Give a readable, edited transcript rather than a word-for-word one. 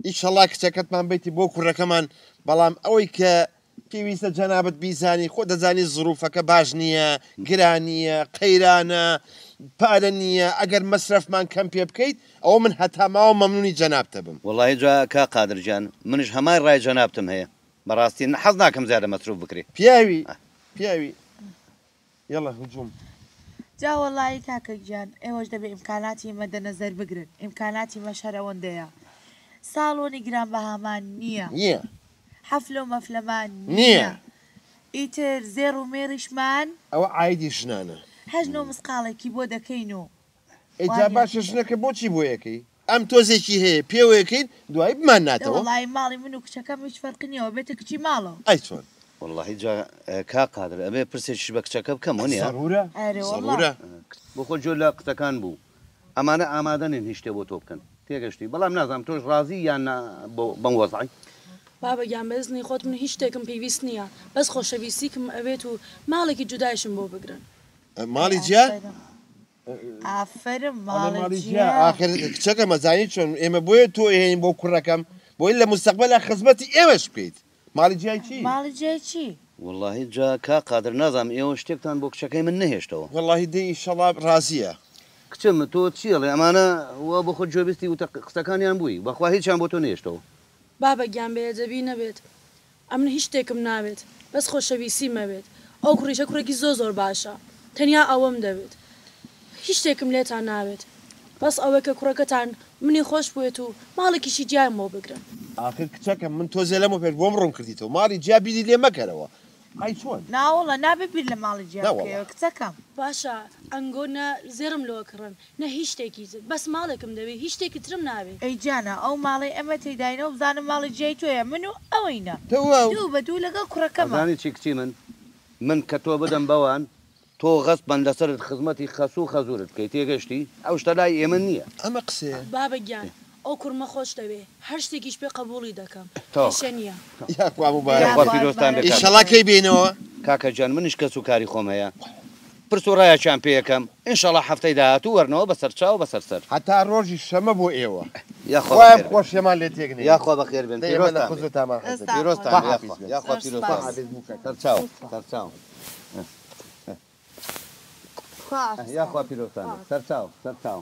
ئیشەڵا کچەکەتمان بیتی بۆ کوڕەکەمان بەڵام ئەوەی کە پێویستە جەنابەت بیزانی خۆ دەزانی زروفەکە باش نییە گرانیە قەیرانە پارە نییە ئەگەر مەسرفمان کەم پێ بکەیت ئەوە من هەتا ماوە مەمنونی جەنابتە بم وەڵی جا کا قادرجان منش هەمان ڕای جەنابتم هەیە بەڕاستی حەز ناکەم زیادە مەسروف بکرێ پیاوی یەڵە هجووم جا وەڵی کاکەگیان ئێوەش دەبێت ئیمکاناتی مەدە نەزەر بگرن ئیمکاناتی مەشەر ئەوەندەیە ساڵۆنی گران بەهامان نییە حەفلە و مەفلەمان نییە ئیتر زێڕ و مێریشمان ئەوە ئایدی ژنانە هەژنۆ مسقاڵێکی بۆ دەکەین و ئەیجا باشە ژنەکە بۆچی بۆ یەکەی ئەم تۆزێکی هەیە پێوەکەین دوایی بمان ناتەوە وەڵی ماڵی من و کچەکەم هیچ فەرقنیەوە بێتە کچی ماڵەوە ئەی چۆن والله جا کا قادر ئەبێ پرسێکیش بە کچەکە بکەم وە نیە سەرورە بۆ خۆ جۆ لە قسەکان بوو ئەمانە ئامادەنین هیچ شتێ بۆ تۆ بکەن تێگەشتی بەڵام نازانم تۆش ڕازی یان بەم وەزعی بابەگیان بەزنی خۆت من هیچ شتێکم پێویست نییە بەس خۆشەویستیکم ئەوێت و ماڵێکی جودایشم بۆ بگرن ماڵی جیا ئافرم آخر کچەکە مەزانی چۆن ئێمە بۆیە تۆ هێین بۆ کوڕەکەم بۆی لە مستەقبەلە خزمەتی ئێوەش بکەیت ماڵی جیای چی ماڵی جای چی والله جا کا قادر نازانم ئێوە شتێکتان بۆ کچەکەی من نەهێشتەوە والله دەی ئیشەڵا ڕازیە کچم تۆ چیڵێ ئەمانە وە بۆ خۆت جۆبستی و قسەکانیان بووی بەخوا هیچیان بۆ تۆ نێشتەوە بابەگیان بێدەبی نەبێت ئەمن هیچ شتێکم ناوێت بەس خۆشەویستی مەبێت ئەو کوڕیشە کوڕێکی زۆر باشە تەنیا ئەوەم دەوێت هیچ شتێکم لێتان ناوێت بەس ئەوە کە کوڕەکەتان منی خۆش بێت و ماڵێکیشی جیایم بۆ بگرن آخر کچەکەم من تۆزێ لەمە پێ بۆم ڕوون کردیتەوە ماڵی جیا بیری لێ مەکەرەوە ئای چۆن ناوەڵە نابێت بیر لە ماڵی جیاکەوە کچەکەم باشە ئەنگۆ نە زێرم لەوە کڕن نە هیچ شتێکی زت بەس ماڵێکم دەوێت هیچ شتێکی ترم ناوێت ئەی جانە ئەو ماڵی ئەمە تێداینەوە بزانم ماڵی جیای تۆیە من و ئەوەینە دوو بە دوو لەگەڵ کوڕەکەمانی چی کچی من کە تۆ بدەم بەوان تۆ غەسبەن لەسەرت خزمەتی خەسوو و خەزورت بکەیت تێگەشتی ئەو شتە لای ئێمە نییە ئەمە قسەیە بابەگیان ئەو کوڕمە خۆش دەوێ هەر شتێکیش پێ قبوڵی دەکەم شە نییە ئیشەڵا کەی بینەوە کاکە جان منیش کەس و کاری خۆم هەیە پرس و ڕایەکیان پێ یەکەم ئینشەڵا هەفتەی داهاتوو وەرنەوە بەسەر چاو بەسەر سەر هەتا ڕۆژی شەمە بۆ ئێوە یاخوای خۆشیەمان لێ تێگنێ یاخوا بەخێر بن پیرۆستان یاخوا پیرۆستان سەرچاو سەرچاو یاخوا پیرۆستان سەرچاو